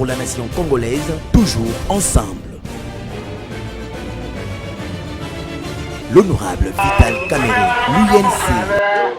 pour la nation congolaise, toujours ensemble. L'honorable Vital Kamerhe, l'UNC.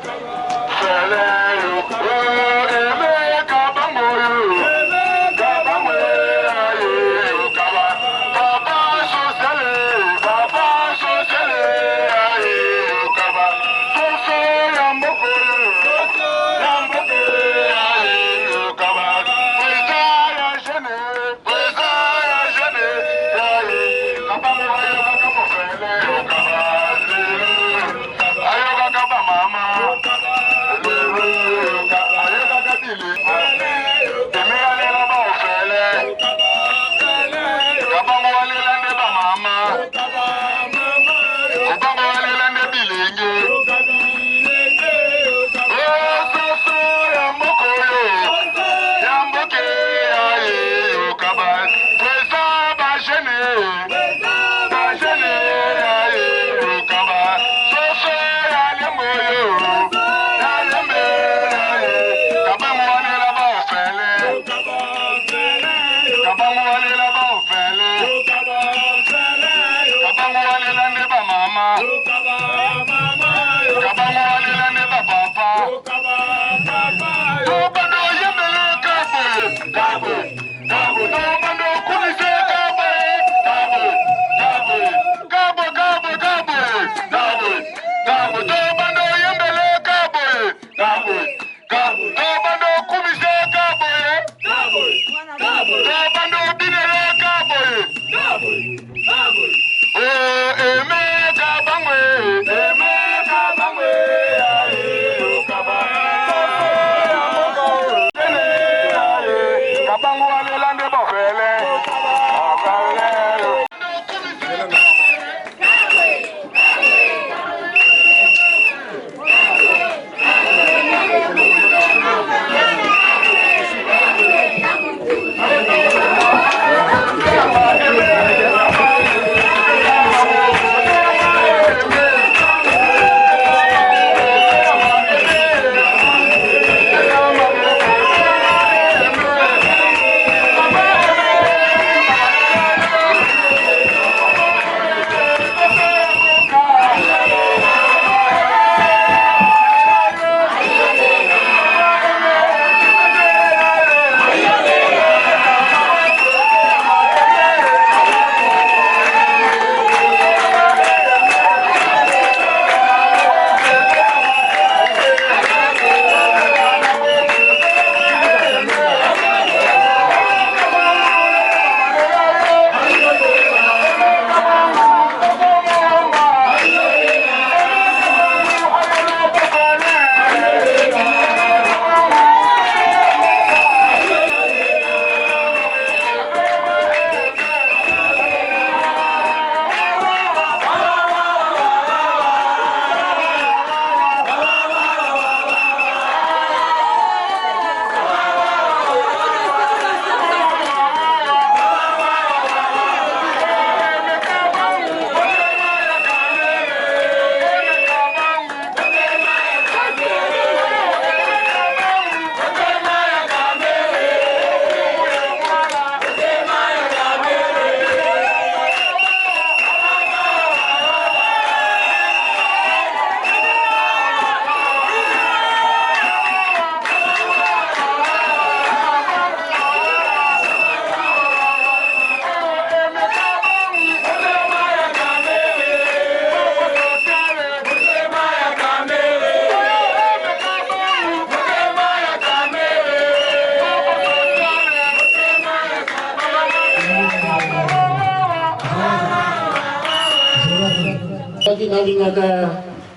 nalingaka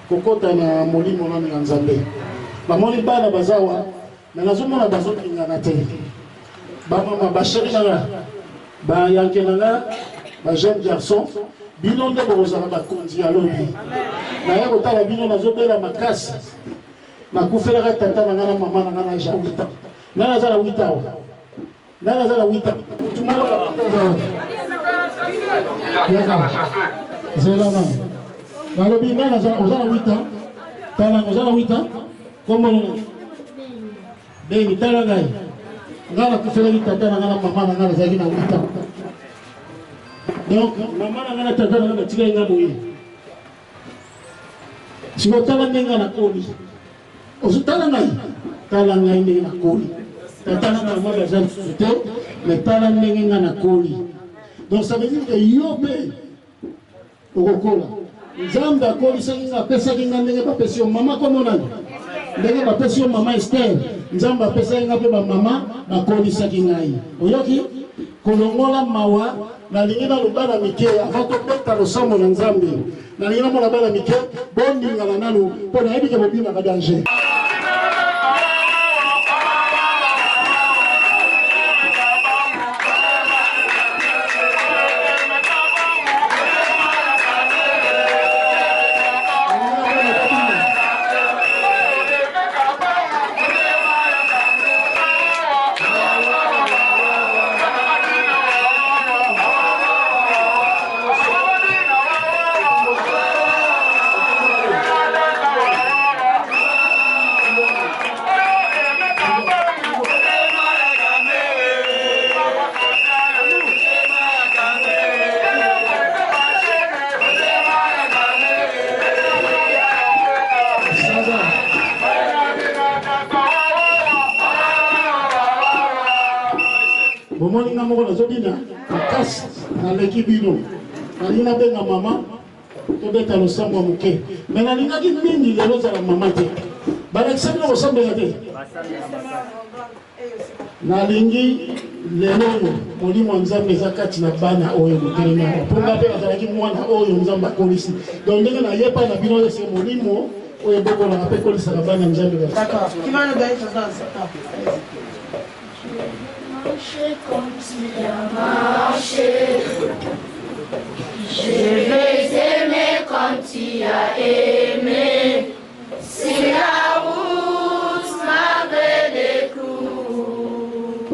kokota na molimo na nzambe bamoni bana bazawa na nazomona bazokingana te bamama basheri nanga bayanke nanga bajeune garçon bino nde bokozala bakonzi ya lobi naye kotala bino nazobela makasi nakufelaka tata nanga na mama nanga na ja 8 ans nanga aza na 8 ans nanga aza na 8 ans zelana nalobi nanga aza na 8 ans tala aza na 8 ans comment beni tala ngai ngana kufelaki tata na ngana mama na ngana zaki na 8 ans. Donc mama na ngana tata na ngana tika nga boye. Siko tala ndenga na koli. Osutala ngai. Tala ngai ndenga na koli. Tata na mama ya zan sute, mais tala ndenga na koli. Donc ça veut dire que yope okokola. Nzambe akoli senga pesa kinga ndenge ba pesi mama komo nani. Ndenge ba pesi mama Esther. Nzambe apesa nga pe ba mama akoli sakingai. Oyoki kolongola mawa na lingina lubana mike avato beta losambo na Nzambe. Na lingina mo bana mike bondi ngala nalu pona yebi ke bobima ka danger. Bomoni nga moko nazobina makasi naleki bino nalina benga mama tobeta losambo moke me nalingaki mingi lelo ezala mama te balakisa bino kosambela te nalingi lelo oyo molimo ya Nzambe eza kati na bana oyo motelemi awa mpo nga mpe nazalaki mwana oyo Nzambe akolisi donc ndenge nayepa na bino ese molimo oyo ebokolaka mpe ekolisaka bana ya Nzambe. D'accord. Qui va nous donner ton danse? Marcher comme tu as marché. Je vais aimer comme tu as aimé. Si la route m'avait des clous,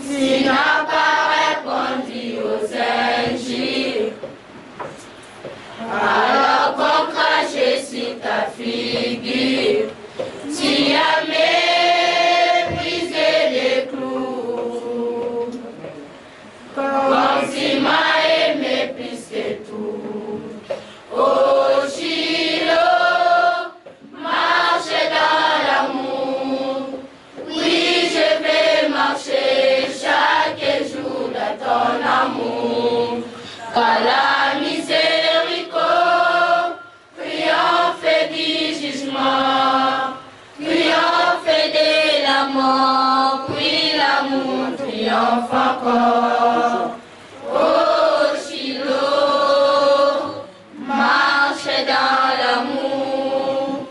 tu n'as pas répondu aux injures, alors qu'on crachait sur ta figure, tu as méprisé les clous. Comme tu m'as aimé plus que tout. Oh Shiloh, marcher dans l'amour. Oui, je vais marcher chaque jour dans ton amour. Car la miséricorde triomphe du jugement, triomphe de la mort, puis l'amour triomphe encore. Oh Shiloh, marche dans l'amour,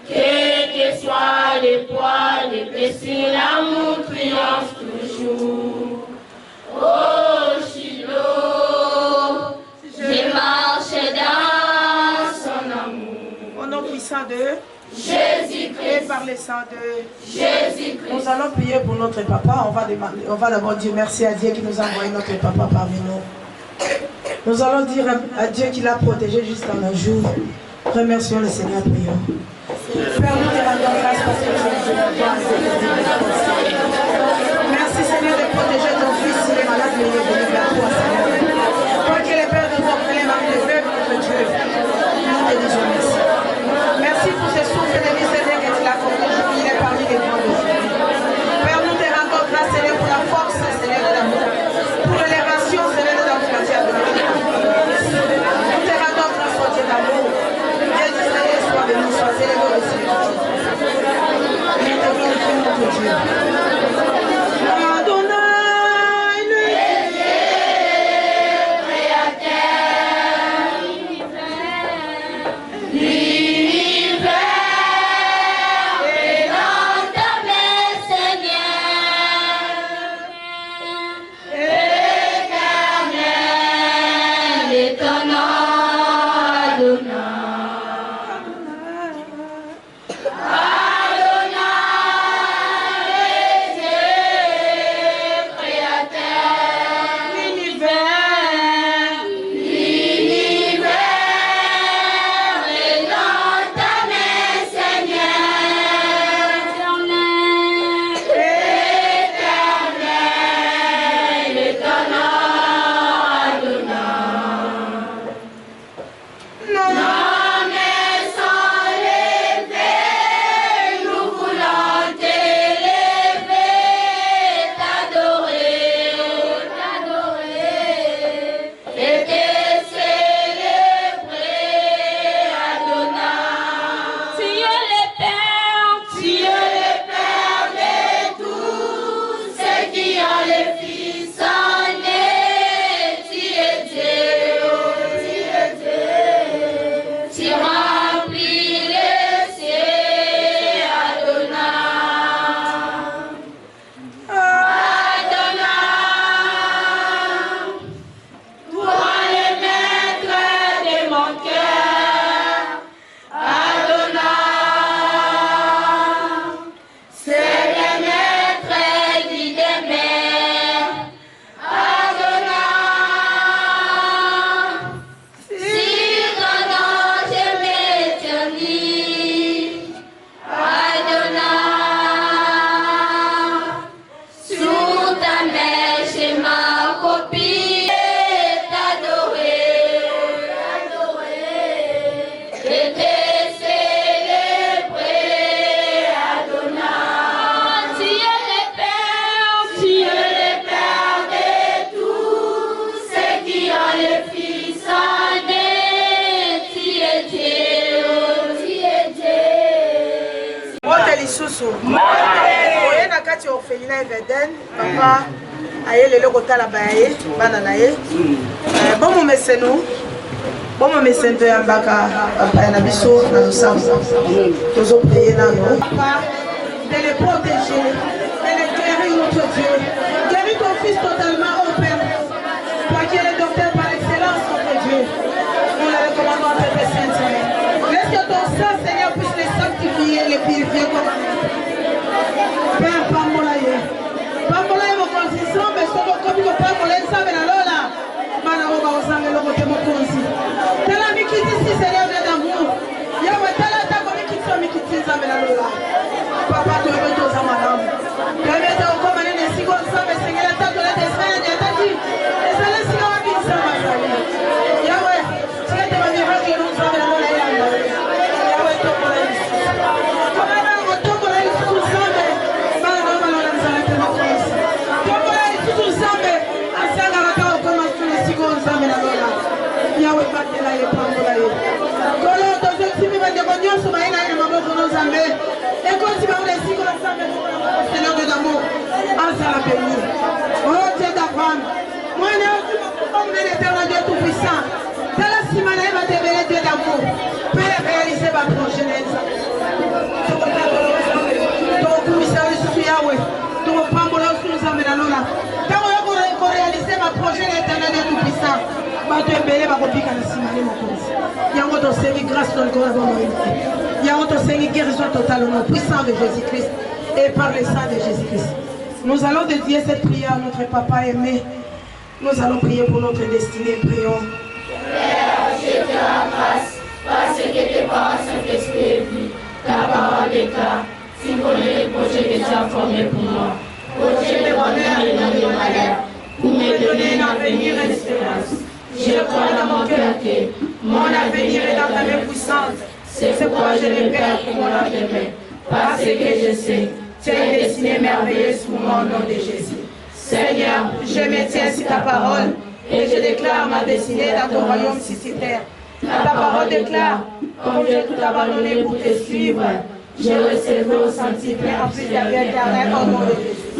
quel que soit le poids, le péché, l'amour triomphe toujours. Oh Shiloh, je marche dans son amour. Au nom puissant de Jésus-Christ. et par le sang de Jésus-Christ. Nous allons prier pour notre papa. On va d'abord dire merci à Dieu qui nous a envoyé notre papa parmi nous. Nous allons dire à Dieu qui l'a protégé jusqu'à nos jours. Remercions le Seigneur, prions. Père, nous te rendons grâce parce que tu es merci Seigneur de protéger ton fils, il est malade, mais il est venu vers toi, Seigneur. Toi qui es le Père de nos frères, le veuve, notre Dieu, nous te disons merci. Merci pour ce souffle de vie, Seigneur, que tu l'as protégé, il est parmi les grands d'aujourd'hui. Père, nous te rendons grâce, Seigneur, pour la force, Seigneur, de l'amour, pour l'élévation, Seigneur, de notre quartier. Nous te rendons grâce au Dieu d'amour. Dieu du Seigneur, sois béni, sois élevé au Seigneur. Nous te glorifions. Marcelina Eveden, papa, aye lelo kotala baye, bana na ye. Bon mon mécène, bon mon mécène de Yambaka, papa na biso, na lusam, toujours prier na nous. Papa, de les protéger, de les guérir notre Dieu, guéris ton fils totalement au Père. Toi qui es le docteur par excellence, notre Dieu, nous le recommandons à tes saints. Laisse que ton sang, Seigneur, puisse les sanctifier, les purifier comme Père, Pambolaye. Pambolaye, mon consistant, mais ce que vous Pambolaye, ça, mais là, Manaroba, on s'en est le côté mon consi. T'as la mikiti, si Seigneur, de d'amour. Yahweh, t'as la table, mikiti, mikiti, ça, mais là, papa, tu veux tout ça, madame. Tu veux tout comme un des secondes, ça, mais Seigneur, la table de la descente, et t'as dit, et ça laisse si on a mis ça, ma salle. Yahweh, tu es de ma miracle, nous sommes là, Yahweh, ton collègue. Yahweh batela ye pambola ye. Kolo tozo kimi bande konyo suma ina ina maboko no zambe. E konti ba ule siko la zambe ko Seigneur de l'amour. Ansa la béni. Oh Dieu d'Abraham. Moi ne comme l'éternel Dieu tout puissant. Tala simana e va te bénir Dieu d'amour. Père réaliser ma prochaine. To commissaire sur Yahweh. To pambola sur zambe na lola. Tango yo ko réaliser ma prochaine éternel Dieu tout puissant. Yango to sengi grâce dans le corps de Moïse. Yango to sengi guérison totale au nom puissant de Jésus-Christ et par le sang de Jésus-Christ. Nous allons dédier cette prière à notre papa aimé. Nous allons prier pour notre destinée. Prions. Père, je te rends grâce parce que tes paroles sont exprimées. Ta parole déclare, symboler les projets que tu as formés pour moi. Projet de bonheur et non de malheur, pour me donner un avenir et l'espérance. Je crois dans mon cœur que mon avenir est dans ta main puissante. C'est pourquoi je le perds pour mon lendemain. Parce que je sais, tu as une destinée merveilleuse pour moi au nom de Jésus. Seigneur, je me tiens sur ta parole et je déclare ma destinée dans ton royaume sur terre. Ta parole déclare, comme j'ai tout abandonné pour te suivre, je recevrai au centuple en plus de la vie éternelle au nom de Jésus.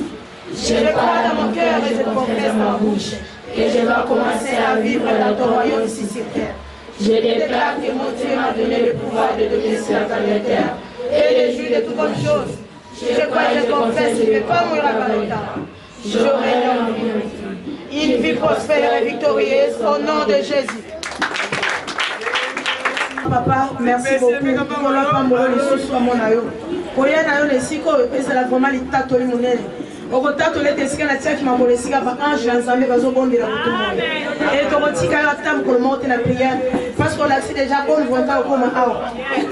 Je crois dans mon cœur et je confesse ma bouche. Et je vais commencer à vivre dans ton royaume ici sur terre. Je déclare que mon Dieu m'a donné le pouvoir de devenir sur la terre et de jouir de toutes bonnes choses. Je crois et je confesse que je ne vais pas mourir avant le temps. J'aurai une vie prospère et victorieuse au nom de Jésus. Papa, merci beaucoup pour la femme de l'Issus à mon aïe. Pour y aller les siko, c'est la vraiment l'état de l'immunité. Au contact de l'État, la tia qui m'a volé si par ange, l'ensemble va se bomber la route. Et ton petit cas, la table pour le monter la prière. Parce qu'on l'a fait déjà, bon, on va au comment.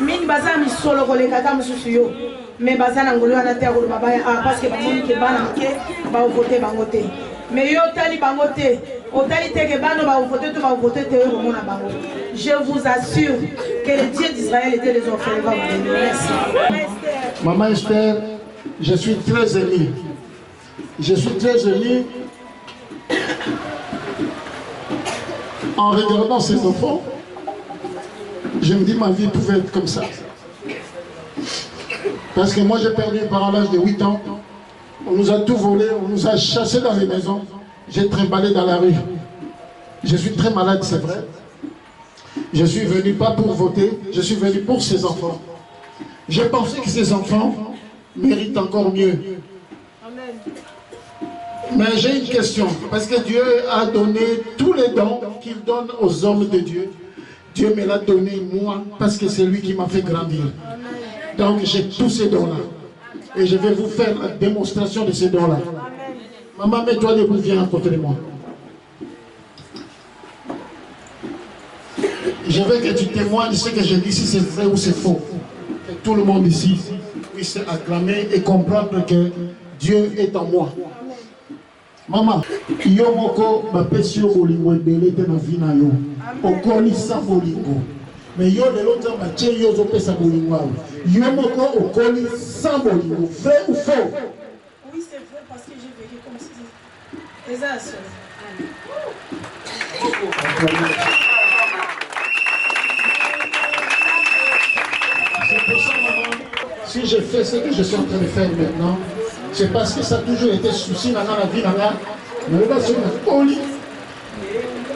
Mine bazar, mi solo, les katam sous yo. Mais bazar, l'angolo, à la terre, ou babaya, parce que bazar, qui est banqué, va voter, bangoté. Mais yo, tali bangoté. Au tali teke bano, va voter, tu vas voter, tu vas voter, bango. Je vous assure que le Dieu d'Israël était les orphelins. Merci. Maman Esther, je suis très ému. Je suis très ému en regardant ces enfants. Je me dis ma vie pouvait être comme ça. Parce que moi j'ai perdu mes parents à l'âge de 8 ans. On nous a tout volé, on nous a chassés dans les maisons. J'ai trimballé dans la rue. Je suis très malade, c'est vrai. Je suis venu pas pour voter, je suis venu pour ces enfants. J'ai pensé que ces enfants méritent encore mieux. Mais j'ai une question, parce que Dieu a donné tous les dons qu'il donne aux hommes de Dieu. Dieu me l'a donné moi, parce que c'est lui qui m'a fait grandir. Donc j'ai tous ces dons-là. Et je vais vous faire la démonstration de ces dons-là. Maman, mets-toi debout, viens à côté de moi. Je veux que tu témoignes ce que je dis, si c'est vrai ou c'est faux. Que tout le monde ici puisse acclamer et comprendre que Dieu est en moi. Maman, yo moko bapesi yo bolingo ebele te na vie na yo. Okolisa bolingo. Mais yo de l'autre batie yo zopesa bolingo awa. Yo moko okoli sans bolingo. Vrai ou faux? Oui, c'est vrai parce que j'ai vécu comme ça. Les as. C'est pour ça, maman, si je fais ce que je suis en train de faire maintenant, c'est parce que ça a toujours été souci dans la vie. Mais là, sur la folie,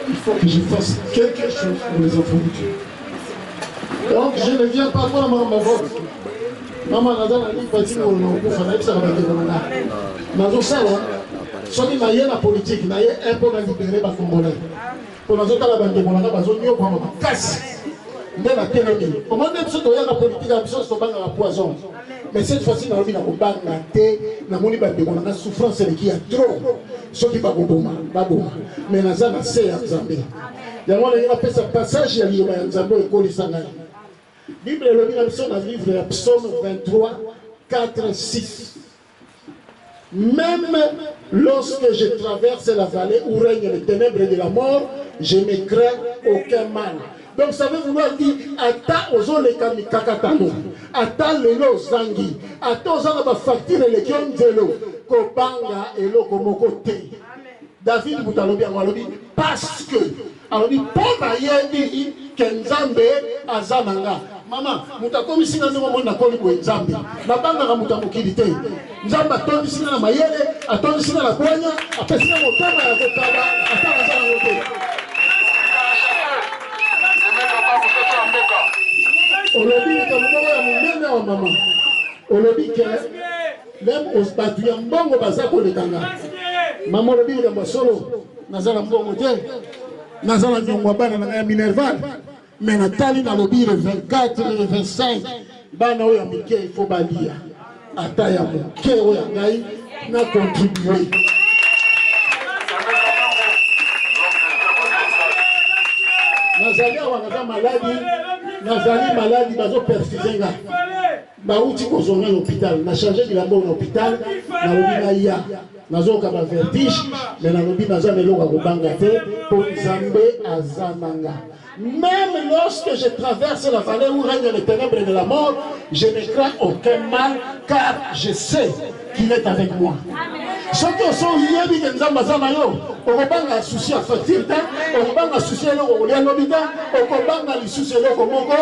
il faut que je fasse quelque chose pour les enfants de Dieu. Donc, je ne viens pas pour ma voix. Maman, on a dit que je soki na ye na politique na ye un peu na libérer ba congolais pour nous autres la bande bolanga bazonyo kwa makasi nde na telemi comment même ce toya na politique à biso so banga la poison mais cette fois-ci na lobi na kobanga te na moni bande bolanga souffrance qui a trop soki ba boma mais na za na se ya Nzambe yango na fait ce passage ya liyo ya Nzambe ekoli sanga Bible lobi na biso na livre ya Psaume 23 4 6. Même lorsque je traverse la vallée où règne les ténèbres de la mort, je ne crains aucun mal. Donc ça veut vouloir dire ata ozole kamikakatano, ata lelo zangi, ata ozanga ba facture le kionzelo, kobanga elo komoko te. David Boutalobi Amalobi parce que alors dit pona yebi kenzambe azamanga. Maman, mutakomi singa ndimo mona koli ko nzambe. Nabanga ka mutamukili te. Nzamba atondi singa na mayele, atondi singa na kwanya, apesina motema ya kokaba, atanga sana wote. Olobi ke mwana ya munene wa mama. Olobi ke même os batu ya mbongo bazako lekanga. Mama olobi ke mbosolo nazala mbongo te. Nazala nyongwa bana na ya Minerval. Mais Nathalie dans le le 24 et le 25, bana oya mike il faut balia. Ata ya moke oya ngai na contribuer. Nazali awa nazali maladie bazo perfuser nga. Bauti ko zonga l'hôpital, na chargé de la bonne l'hôpital, na lobi na ya. Nazo ka ba vertige, mais na lobi nazo melo ka kobanga te pour Nzambe azamanga. Même lorsque je traverse la vallée où règne les ténèbres de la mort, je ne crains aucun mal, car je sais qu'il est avec moi. Ceux qui sont liés, ils disent on va pas souci à facile, on va pas souci à l'eau, on va pas souci à l'eau, on va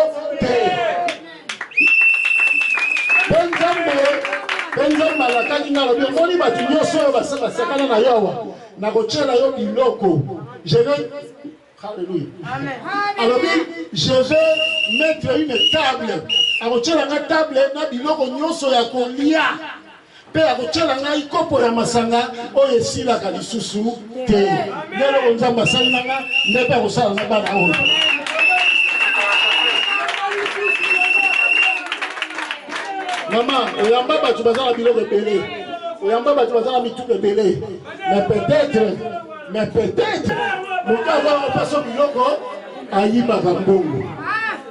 Alléluia. Alors, je vais mettre une table. Alors, tu as une table, tu as une table. Pe akochela ngai kopo ya masanga oyo esila ka lisusu te lelo nzamba salanga ndepe akosala na bana oyo mama oyamba batu bazala biloko ebele oyamba batu bazala mituka ebele mais peut-être moto azala paso biloko ayibaka mbongo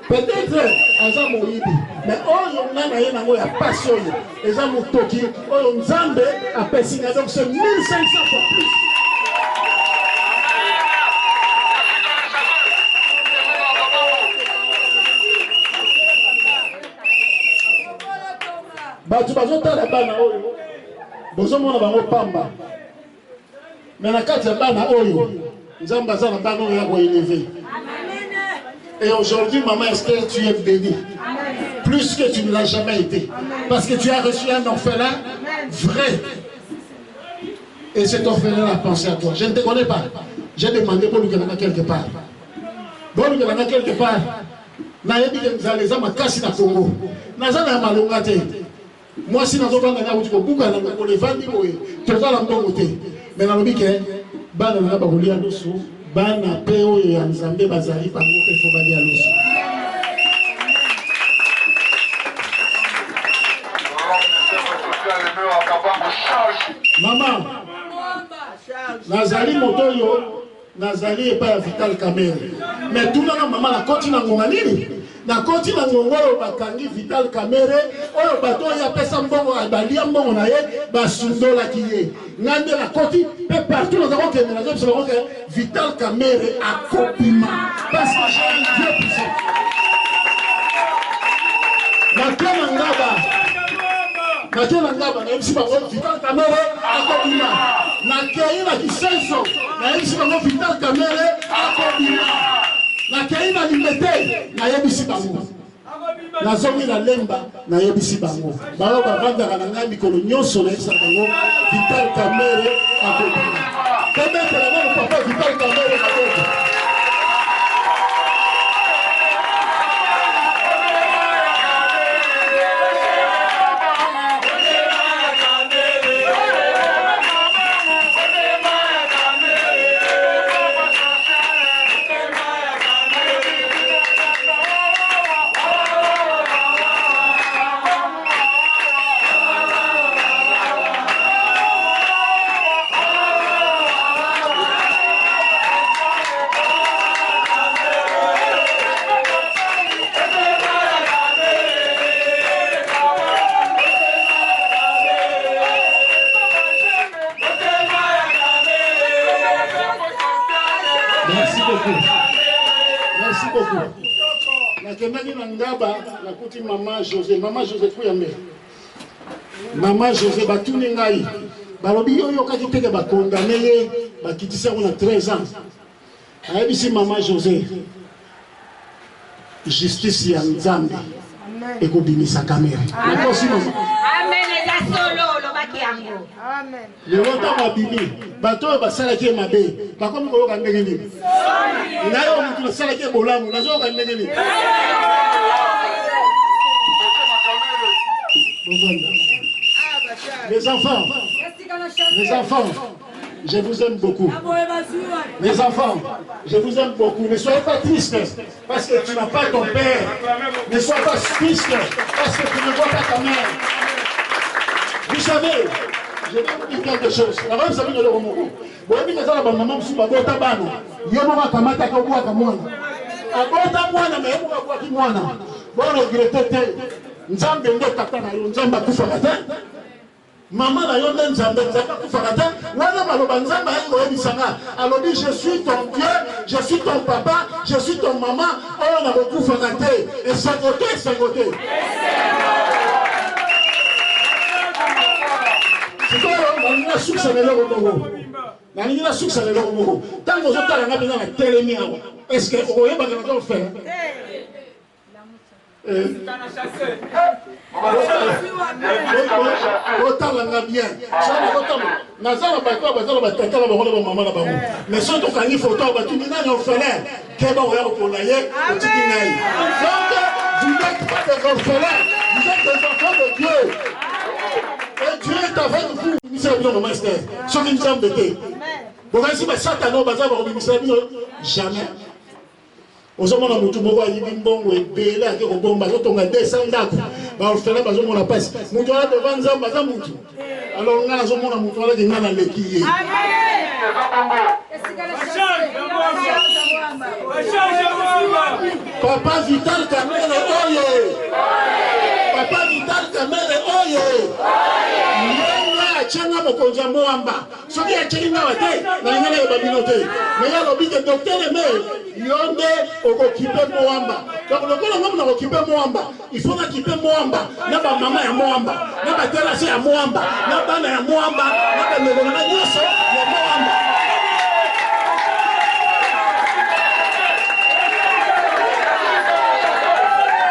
peut-être aza moyibi mais oyo ngana ye nango ya pasi oyo eza motoki oyo nzambe apesi nga donc c'est 1500 fois plus batu bazotala bana oyo bozomona bango pamba mais na kati ya bana oyo nzambe aza na bana oyo ya koéleve. Et aujourd'hui, maman, est-ce que tu es bénie? Plus que tu ne l'as jamais été. Parce que tu as reçu un orphelin vrai. Et cet orphelin a pensé à toi. Je ne te connais pas. J'ai demandé pour lui qu'il y en a quelque part. Pour lui qu'il y en a quelque part. Nayebi que nous allons à Kassi na Congo. Nazana malongate. Moi, si nous avons un outil pour bouger, nous avons les vendis pour eux. Tu vas l'embaucher. Mais nous avons dit que bana na bakulia nusu. Bana peo ya Nzambe bazali bango pe fo bali aloso. Maman, nazali motoyo, nazali epa ya Vital Kamerhe. Mais tout na maman na koti na ngonga nini? Na koti na ngonga oyo bakangi Vital Kamerhe, oyo bato ya pesa mbongo abalia mbongo na ye, basundola ki ye. Ngande la koti, pe partout nous avons qu'un ménage, nous avons que Vital Kamerhe a copiment. Parce que j'ai un Dieu puissant. Na ngaba, na MC bango Vital Kamerhe a copiment. Na keina kisenso, na MC bango Vital Kamerhe a copiment. Na keina limete, na MC bango. Nazomi na lemba na yebisi bango. Balo bavandaka na ngai mikolo nyonso na yebisa bango Vital Kamerhe akobima. Peut-être la même papa Vital Kamerhe akobima. Merci beaucoup. Nakendaki na ngaba nakuti Maman José. Maman José kuyambe. Maman José batuni ngai. Balobi oyo kaki teke ba condamné ye bakitisa na 13 ans. Ayebisi Maman José. Justice ya Nzambe. Ekobimisa Kamerhe. Nakosi mama. Amen eza solo lobaki yango. Amen. Le wota mabimi. Bato basalaki mabe. Bakomi koyoka ndenge nini? Nayo mutu nasalaki bolamu. Nazoyoka ndenge nini? Les enfants, je vous aime beaucoup. Les enfants, je vous aime beaucoup. Ne soyez pas tristes parce que tu n'as pas ton père. Ne sois pas triste parce que tu ne vois pas ta mère. Vous savez, je vais vous dire quelque chose. La même famille de l'Oromo. Vous avez dit que ça, la maman, je suis pas bota bano. Yoma kamata kabua kamwana. Abota mwana mais yoma kabua kimwana. Bon regretter. Nzambe ndo tata na yo nzamba kufa kata. Maman na yo nzambe nzamba kufa kata. Wana maloba nzamba yango yebisanga. Alobi je suis ton Dieu, je suis ton papa, je suis ton maman. Oh na kufa kata. Et sangote. C'est quoi on a succès le logo. Na nina succès le logo. Tant que je tala na bina na telemi awa. Est-ce que o yeba na ko faire? Otalanga bien. Nazala bakwa bazala batata la bakona ba mama na bango. Mais so to kangi photo batuni na orphelin. Keba oya ko na ye otiki nai. Donc vous n'êtes pas des orphelins, vous êtes des enfants de Dieu. Et Dieu est avec vous. Ministère de maman Esther. Ce qui nous a embêtés. Vous voyez si Satan bazala ba ministère jamais. Ozomona mutu moko ayibi mbongo ebele ake kobomba azotonga 200 ndako baorphelin bazomona pasi mutu ala devant Nzambe aza mutu alors nga nazomona mutu alaki nga naleki ye Papa Vital Kamerhe oyo Papa Vital Kamerhe oyo Mwenga achanga mokonzi ya Moamba soki acheli nga wate na ngana yeba bino te mais alobi ke docteur eme yonde okokipe Moamba donc lokola ngam na okipe Moamba il faut na kipe Moamba na ba mama ya Moamba na ba terrasse ya Moamba na bana ya Moamba na ba ngona na nyonso ya Moamba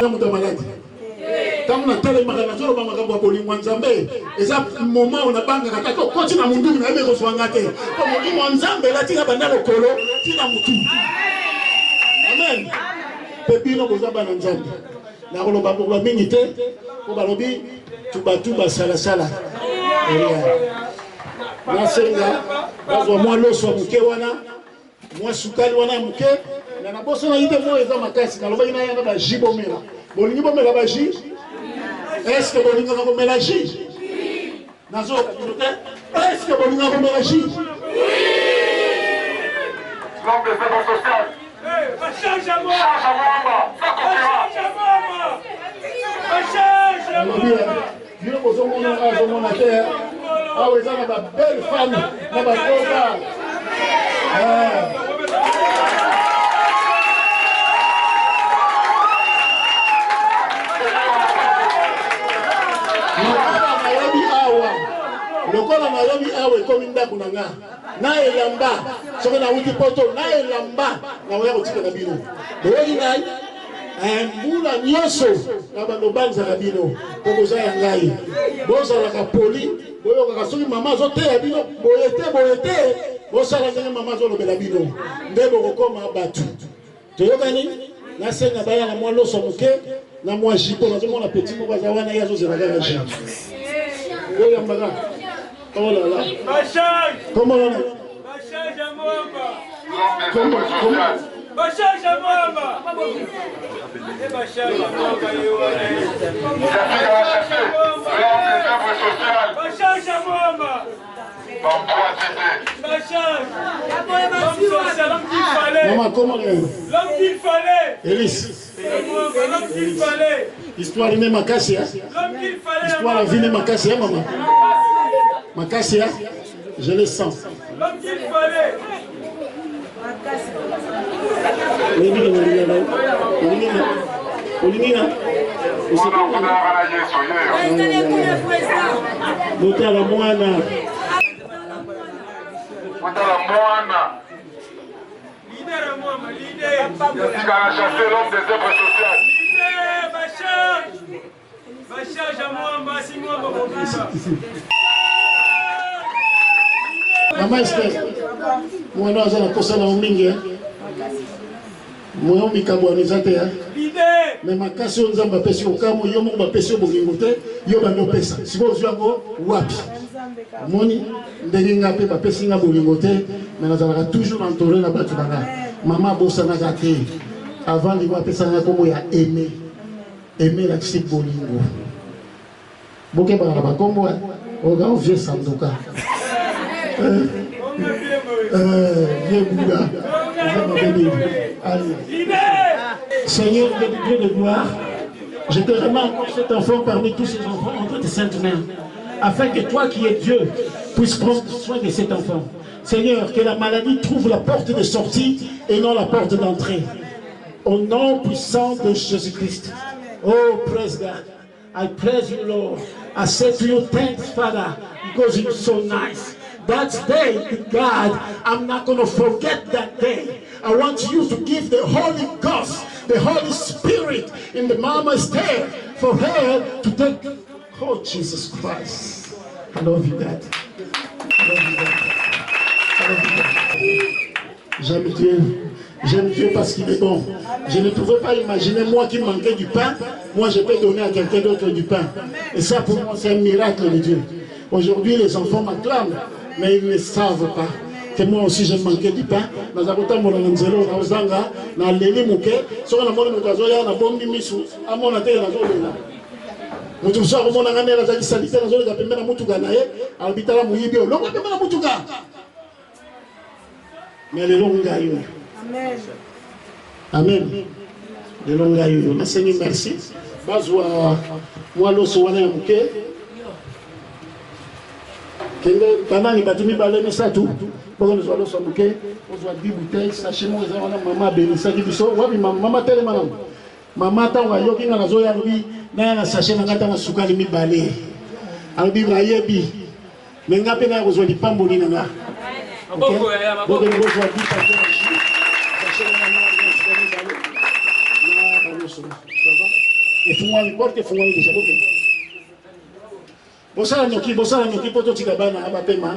Muta maladi tangu na tele makana zoro ba makambo ya bolingo Nzambe eza moment on a banga kata ko koti na mundu na yebe ko swanga te ko bolingo Nzambe la tinga banda ko kolo tina mutu amen pepino ko zaba na Nzambe na ko loba ko mingi te ko balobi tuba sala sala na senga bazwa mwa loso muke wana mwa sukali wana muke na boso na ide mo eza makasi na loba ina yana ba jibomela bolingi bomela ba ji est-ce que bolingi ko bomela ji nazo est-ce que bolingi ko bomela ji l'homme de fait dans ce stade change à moi Dieu vous a terre. Ah oui, ça n'a pas belle femme, n'a pas lokola na yobi awe komi ndako na nga na elamba soki na wuti poto na elamba na oya kotika na bino boyoki ngai mbula nyonso na balobanza rabino pokoza ya ngai bozalaka poli boyokaka soki mama azoteya bino boyete bosala ndenge mama azolobela bino nde bokokoma bato toyokani nasenga baya na mwa loso moke na mwa jipo nazomona petit moko aza wana ye azozela kaka ji oyambaka olala komolona Bashaja Mwamba. Maman, comment l'homme qu'il fallait. Élise. L'homme qu'il fallait. Histoire de ma casse, hein? L'homme qu'il fallait. Histoire de vie de ma casse, hein, maman? Ma casse, hein? Je le sens. L'homme qu'il fallait. Maman Esther, moi non, j'ai la cosa na mingi. Moi on mikabwanizate hein. Mais ma casse on zamba pesi okamo yo mo ba pesi obongote yo ba no pesa. Sibo zwango wapi. Moni ndenge ngape ba pesi nga bongote mais nazalaka toujours entouré na batu banga. Maman bossa na gate. Avant de voir pesa nga komo ya aimer. Aimer la petite bolingo. Boke ba ba kombo oga o vieux sandoka. Vieux Bouddha. Seigneur, Dieu de gloire, je te remets encore cet enfant parmi tous ces enfants entre tes saintes mains, afin que toi qui es Dieu puisses prendre soin de cet enfant. Seigneur, que la maladie trouve la porte de sortie et non la porte d'entrée. Au nom puissant de Jésus-Christ. Oh, praise God. I praise you, Lord. I say to you, thanks, Father, because you're so nice. That day, God, I'm not going to forget that day. I want you to give the Holy Ghost, the Holy Spirit in the Mama Esther for her to take. Oh, Jesus Christ. I love you, Dad. I love you, Dad. I love you, Dad. J'aime Dieu. J'aime Dieu parce qu'il est bon. Je ne pouvais pas imaginer moi qui manquais du pain. Moi, je peux donner à quelqu'un d'autre du pain. Et ça, pour moi, c'est un miracle de Dieu. Aujourd'hui, les enfants m'acclament. Mais ils ne savent pas que moi aussi j'ai manqué du pain. Nous avons tant de nzelo na uzanga na leli muke so na moni mukazo ya na bombi misu amona te na zolela mutu so ko mona ngane la salite na zolela pembena mutu ganaye albitala muyibi olongo pembena mutu ga mais le longa yo amen amen le longa yo na Seigneur merci bazwa moi loso wana muke pendant les bâtiments balais ça tout pour nous allons s'occuper on doit 10 bouteilles sachez moi on a maman béni ça qui biso wapi maman tele manam maman ta wa yoki na zo ya rubi na sachet na ngata na sukali mi balé albi na yebi mais ngape na kozwa lipamboli na nga donc on doit 10 paquets de jus sachet na ngata na sukali balé na banos ça va et fumwa importe fumwa déjà OK. Bosala noki poto tikabana abapema.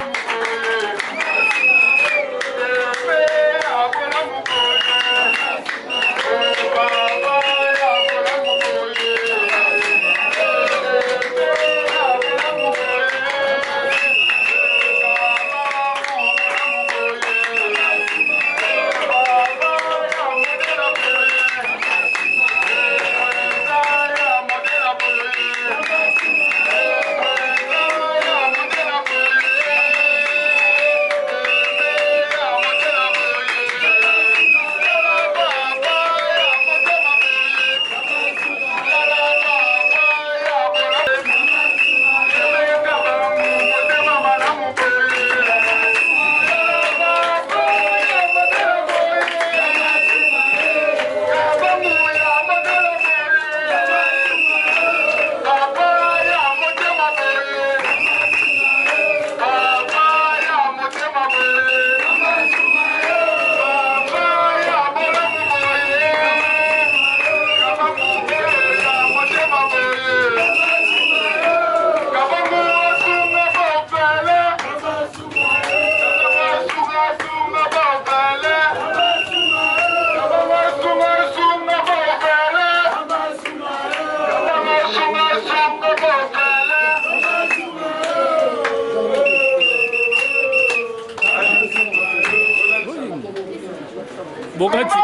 Bokati.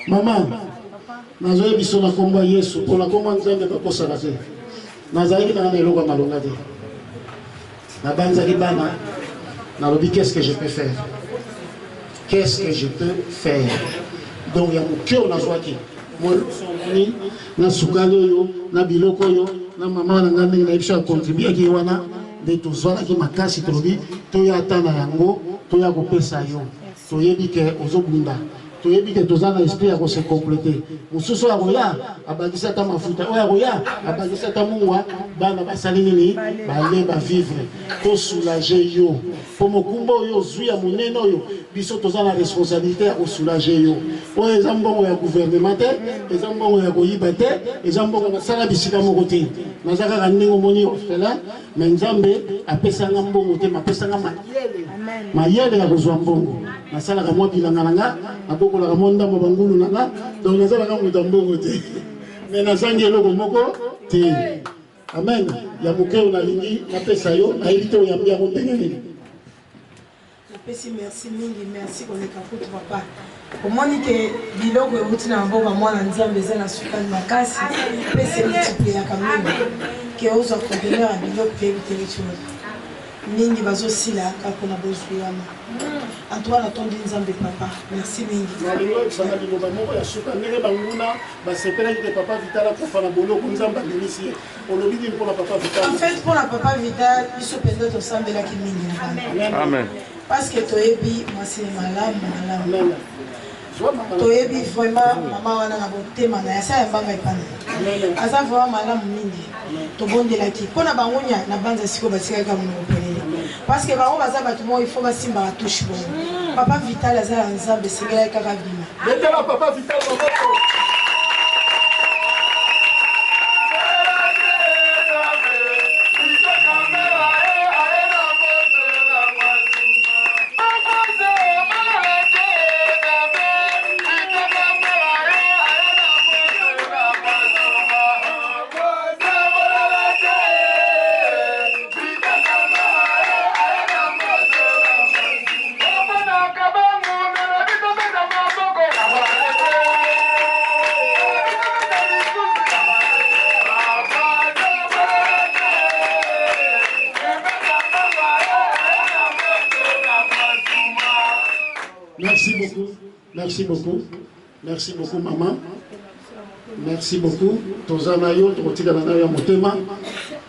Maman, nazoye biso na komba Yesu, pour la komba nzambe bakosala te. Nazalaki na eloko malonga te. Na banzali bana, nalobi qu'est-ce que je peux faire? Qu'est-ce que je peux faire? Donc ya mukyo nazwaki. Moi soni na sukali yo, na biloko yo, na mama na ngande na ibisha contribuer ki wana de tozwala ki makasi tolobi to ya tana yango, to ya kopesa yo. To yebi ke ozobunda. Tu es que tous les esprits à se compléter. Nous sommes à Roya, à Bagissa Tamafuta, à Roya, à Bagissa Tamoua, Bana Basalini, Balé, vivre, pour soulager yo. Pour mon combo yo, Zui à mon néno yo, Bissot tous la responsabilité à soulager yo. Pour les ambons à gouvernementaire, les ambons à Goyibate, les ambons à Salabissika Moroté. Nazaka Randé au Moni Orphelin, mais Nzambe a Pessangambo, ma Pessangama, Mayele à Rosuambongo. Nasala ka mwa bilanga aboko la monda mabangulu nanga donc nasala ka mutambo te mais nazangi eloko moko te amen ya mukeo na lingi na pesa yo na elito ya mbia ndenge napesi merci mingi merci koleka kutu papa omoni ke biloko euti na mboka mwana nzambe eza na sukali makasi pese multiplier kamini ke ozwa conteneur ya biloko pe bitelichona mingi bazosila kako na bozwi wana Antoine atondi nzambe papa merci mingi nalilo sana liloba moko ya suka ndenge banguna basepela ki papa Vital akufa na boloko nzamba binisi olobi ni pour papa Vital en fait pour la papa Vital biso pende to sambela ki mingi Amen parce que toyebi mwasi malamu toyebi vraiment mama wana na botema na yasa ya mbanga ipana aza vraiment malamu mingi tobondelaki mpona bangonya na banza siko batikaka monopelele parce que bango baza bato moko ifo basimba batushe bongo papa Vital aza ya nzambe esengelaki kaka bima betela papa Vital maboko Merci beaucoup maman. Merci beaucoup. Tozana yo totika na ya motema.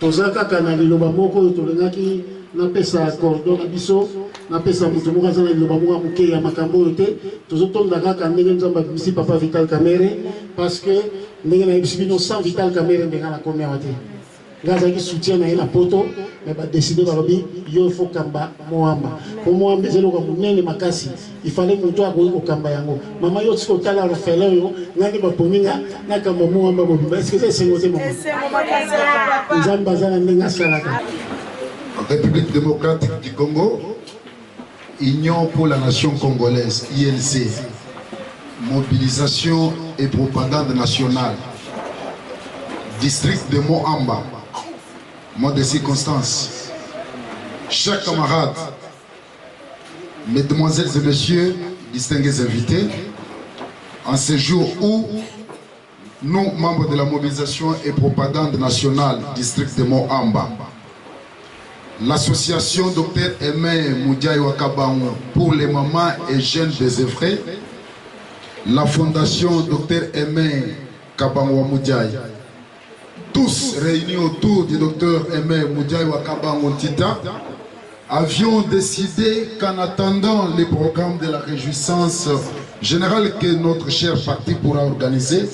Tozaka kana liloba moko tolengaki na pesa cordon na biso, na pesa mutu moko za liloba moko muke ya makambo yote. Tozotonda kaka ndenge nzamba bisi papa Vital Kamere parce que ndenge na bino sans Vital Kamere ndenge na komia wate. Gaza qui soutient na poto mais ba décider ba lobi yo faut kamba moamba pour moamba zelo ko munene makasi il fallait muto ako kamba yango mama yo tsiko tala ro fele yo ngani ba poninga na kamba moamba bo est-ce que c'est sengote mama nzamba zana ndinga salaka République démocratique du Congo, Union pour la nation congolaise, INC, mobilisation et propagande nationale, district de Moamba, mode de circonstance. Chers camarades, mesdemoiselles et messieurs, distingués invités, en ce jour où nous, membres de la mobilisation et propagande nationale, district de Moamba, l'association Dr Aimé Moudiaï Wakabango pour les mamans et jeunes désœuvrés, la fondation Dr Aimé Kabango Moudiaï, tous réunis autour du Dr Aimé Moudiaï Wakabango Tita, avions décidé qu'en attendant les programmes de la réjouissance générale que notre cher parti pourra organiser,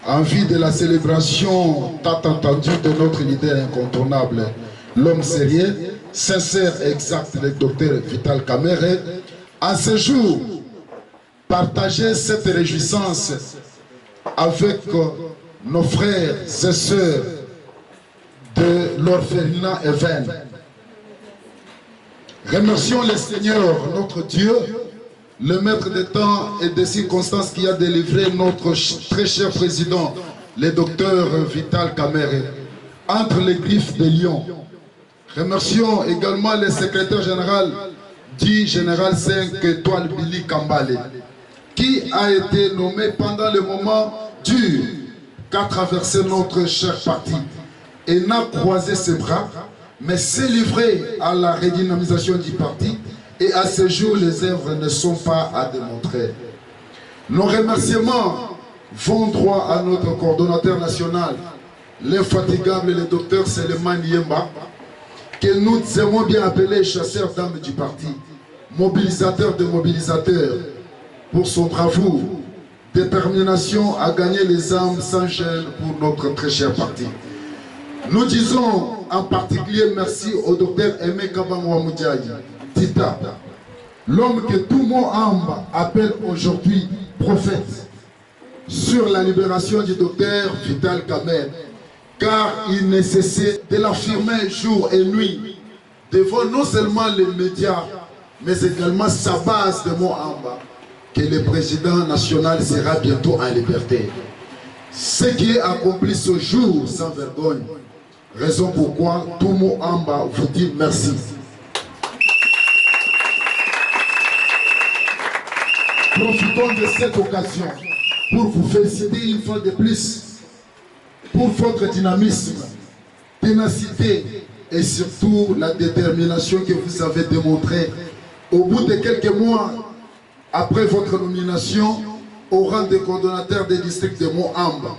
en vue de la célébration tant attendue de notre leader incontournable, l'homme sérieux, sincère et exact, le docteur Vital Kamere, en ce jour, partager cette réjouissance avec nos frères et sœurs de l'orphelinat Even. Remercions le Seigneur, notre Dieu, le maître des temps et des circonstances qui a délivré notre très cher président, le docteur Vital Kamerhe, entre les griffes des lions. Remercions également le secrétaire général du général 5 étoiles Billy Kambale, qui a été nommé pendant le moment dur qu'a traversé notre cher parti et n'a croisé ses bras, mais s'est livré à la redynamisation du parti, et à ce jour les œuvres ne sont pas à démontrer. Nos remerciements vont droit à notre coordonnateur national, l'infatigable le docteur Seleman Yemba, que nous aimons bien appeler chasseur d'âmes du parti, mobilisateur de mobilisateurs, pour son bravoure, détermination à gagner les âmes sans gêne pour notre très cher parti. Nous disons en particulier merci au docteur Aimé Kabangwa Moudjaï, Tita, l'homme que tout le monde appelle aujourd'hui prophète, sur la libération du docteur Vital Kamerhe, car il ne cessait de l'affirmer jour et nuit devant non seulement les médias, mais également sa base de Moamba, que le président national sera bientôt en liberté. Ce qui est accompli ce jour sans vergogne, raison pourquoi tout Moamba vous dit merci. Profitons de cette occasion pour vous féliciter une fois de plus pour votre dynamisme, ténacité et surtout la détermination que vous avez démontrée au bout de quelques mois après votre nomination au rang de coordonnateur des districts de Moamba,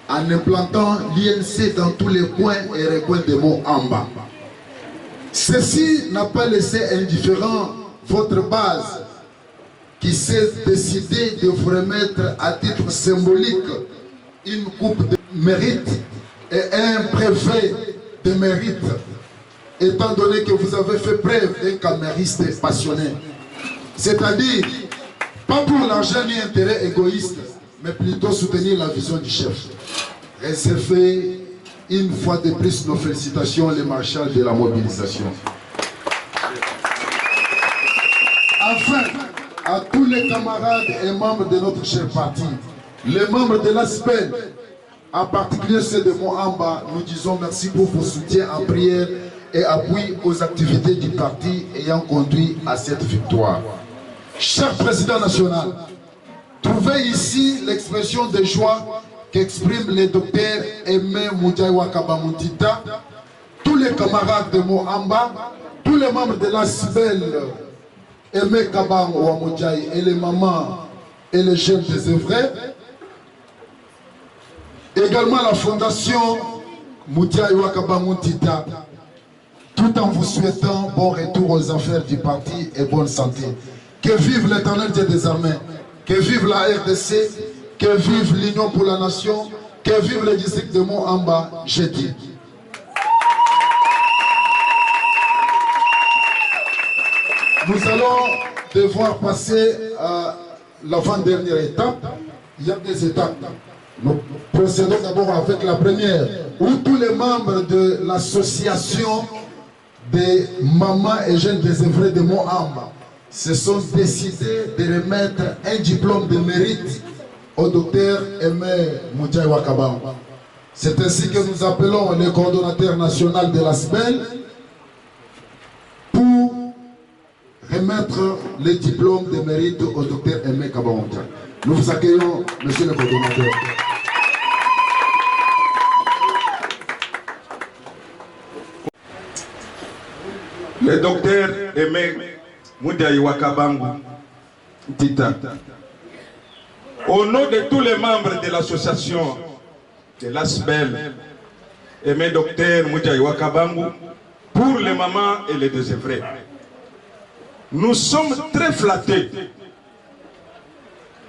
en implantant l'INC dans tous les coins et recoins de Moamba. Ceci n'a pas laissé indifférent votre base qui s'est décidé de vous remettre à titre symbolique une coupe de mérite et un brevet de mérite, étant donné que vous avez fait preuve d'un camériste passionné. C'est-à-dire, pas pour l'argent ni intérêt égoïste, mais plutôt soutenir la vision du chef. Recevez une fois de plus nos félicitations, les marshals de la mobilisation. Enfin, à tous les camarades et membres de notre cher parti, les membres de l'ASPEL, en particulier ceux de Moamba, nous disons merci pour vos soutiens en prière et appui aux activités du parti ayant conduit à cette victoire. Cher président national, trouvez ici l'expression de joie qu'exprime le docteur Aimé Moudjaï Wakabamoutita, tous les camarades de Moamba, tous les membres de l'ASPEL, Aimé Kabang Ouamoudjaï et les mamans et les jeunes désœuvrés. Également la fondation Moudjaï Wakabamoutita, tout en vous souhaitant bon retour aux affaires du parti et bonne santé. Que vive l'Éternel Dieu des armées, que vive la RDC, que vive l'Union pour la Nation, que vive le district de Moamba, j'ai dit. Nous allons devoir passer à l'avant-dernière étape. Il y a des étapes. Nous procédons d'abord avec la première, où tous les membres de l'association des mamans et jeunes désœuvrés de Moamba se sont décidés de remettre un diplôme de mérite au docteur Aimé Moudjaï Wakabamoutita. C'est ainsi que nous appelons le coordonnateur national de l'ASPEL pour remettre le diplôme de mérite au docteur Aimé Kabamoutita. Nous vous accueillons, monsieur le coordonnateur. Le docteur Aimé Moudjaï Wakabamoutita, au nom de tous les membres de l'association de l'ASBEL, Aimé docteur Moudjaï Wakabamoutita, pour les mamans et les désœuvrés, nous sommes très flattés,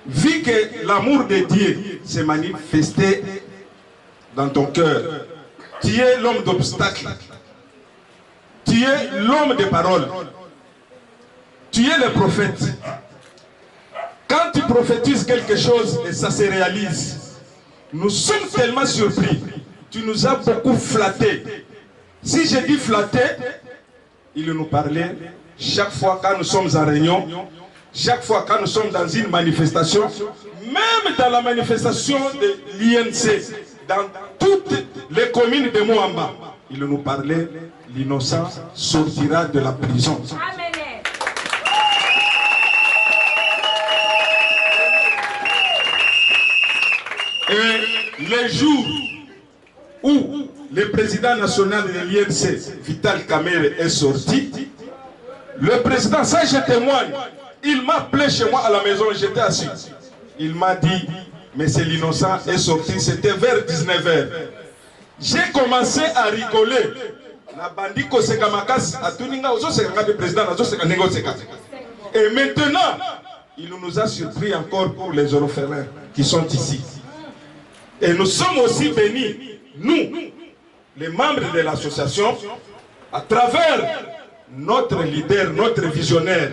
vu que l'amour de Dieu s'est manifesté dans ton cœur. Tu es l'homme d'obstacle, tu es l'homme de parole, tu es le prophète. Quand tu prophétises quelque chose et ça se réalise, nous sommes tellement surpris. Tu nous as beaucoup flattés. Si je dis flatté, il nous parlait chaque fois quand nous sommes en réunion, chaque fois quand nous sommes dans une manifestation, même dans la manifestation de l'INC, dans toutes les communes de Moamba, il nous parlait, l'innocent sortira de la prison. Amen. Et les jours où le président national de l'INC, Vital Kamerhe, est sorti, le président, ça je témoigne, il m'a appelé chez moi à la maison, j'étais assis. Il m'a dit, mais c'est l'innocent est sorti, c'était vers 19h. J'ai commencé à rigoler. Et maintenant, il nous a surpris encore pour les orphelins qui sont ici. Et nous sommes aussi bénis, nous, les membres de l'association, à travers notre leader, notre visionnaire.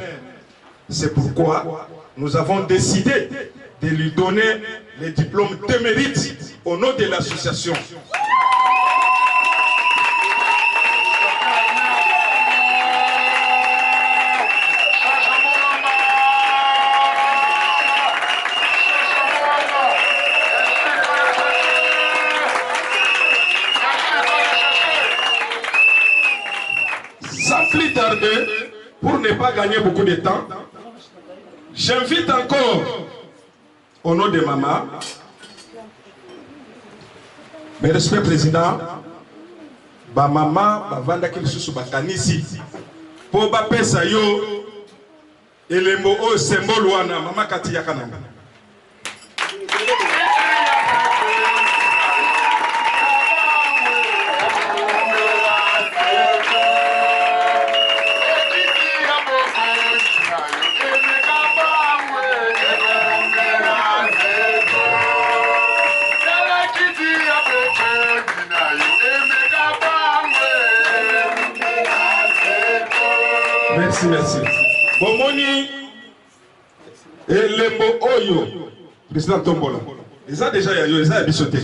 C'est pourquoi nous avons décidé de lui donner le diplôme de mérite au nom de l'association. Sans plus tarder, pour ne pas gagner beaucoup de temps, j'invite encore au nom de Maman, mes respects président, ba Maman, ba vanda ki lisusu bakanisi, po ba pesa yo, elembo o symbole wana, Maman kati yakananga. Merci, merci. Bomoni et Lembo Oyo, président Tombola. Ils ont déjà bisoté.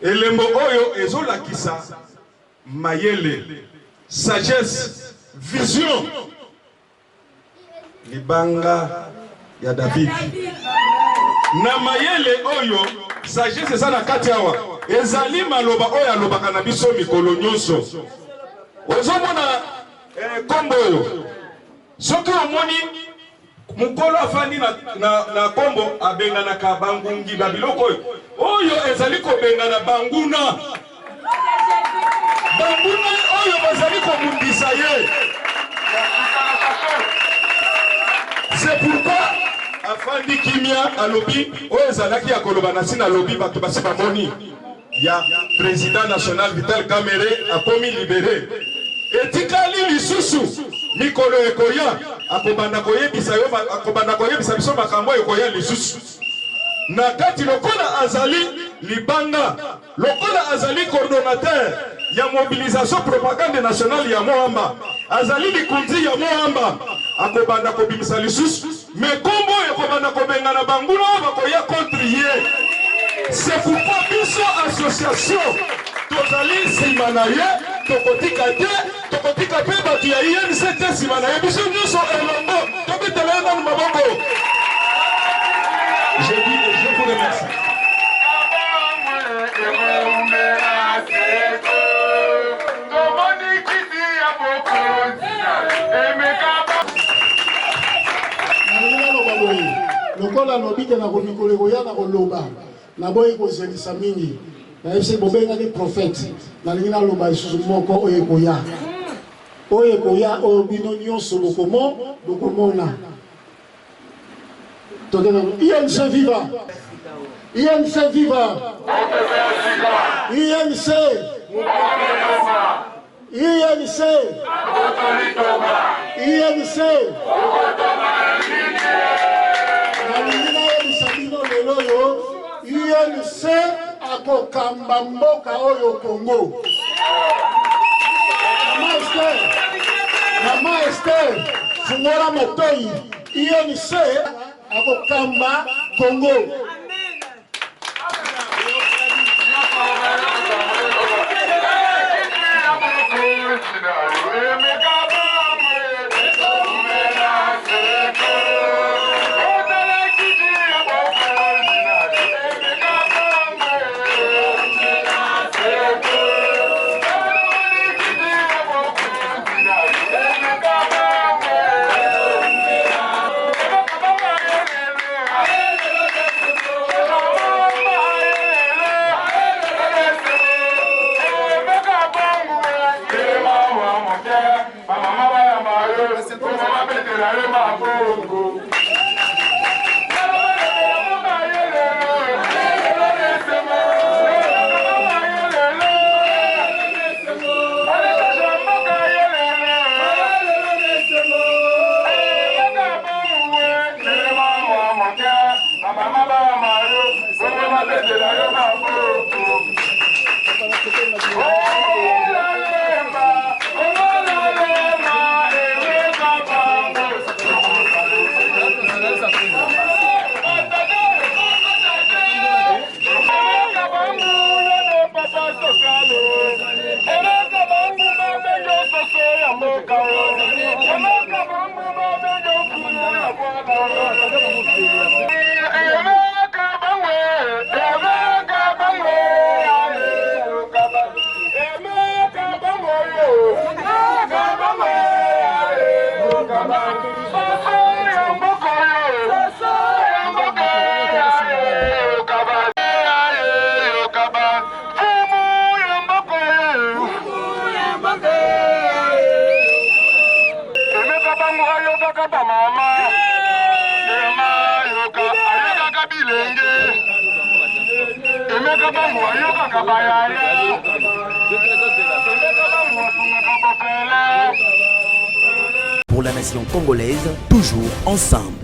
Et Lembo Oyo, ils ont la kissa, Mayele, sagesse, vision. Libanga, ya David. Na Mayele Oyo, sagesse, ça na Katiawa. Ezali maloba Oya loba kanabiso mikolo nyonso. Ozomona kombo oyo soki omoni mukolo afandi na kombo abenganaka bangungi na biloko oyo ezali kobengana banguna oyo bazali komundisa ye. C'est pourquoi afandi kimia alobi oyo ezalaki ya koloba na sina alobi bato basi bamoni ya président national Vital Kamerhe akomi libéré. Etikali lisusu mikolo ekoya akobanda koyebisa biso makambo ekoya lisusu na kati lokola azali libanga lokola azali coordonnateur ya mobilisation propagande nationale ya Moamba azali likunzi ya Moamba akobanda kobimisa lisusu me kombo ekobanda kobengana banguna bakoya contre ye. C'est pourquoi biso association tozali nsima na ye tokotika te tokotika pe bato ya INC te nsima na ye biso nyonso elongo tobetela ye nanu maboko. Je vous remercie. lokola lobite na komikolo koya na koloba na boye kozelisa mingi na yebisi bobengaki prophète nalingi naloba lisusu moko oyo ekoya oyo bino nyonso bokomona INC viva, INC viva, INC, INC, INC. INC akokamba mboka oyo Congo. Mama Esther, fungola matoi. INC akokamba Congo. Pour la nation congolaise, toujours ensemble.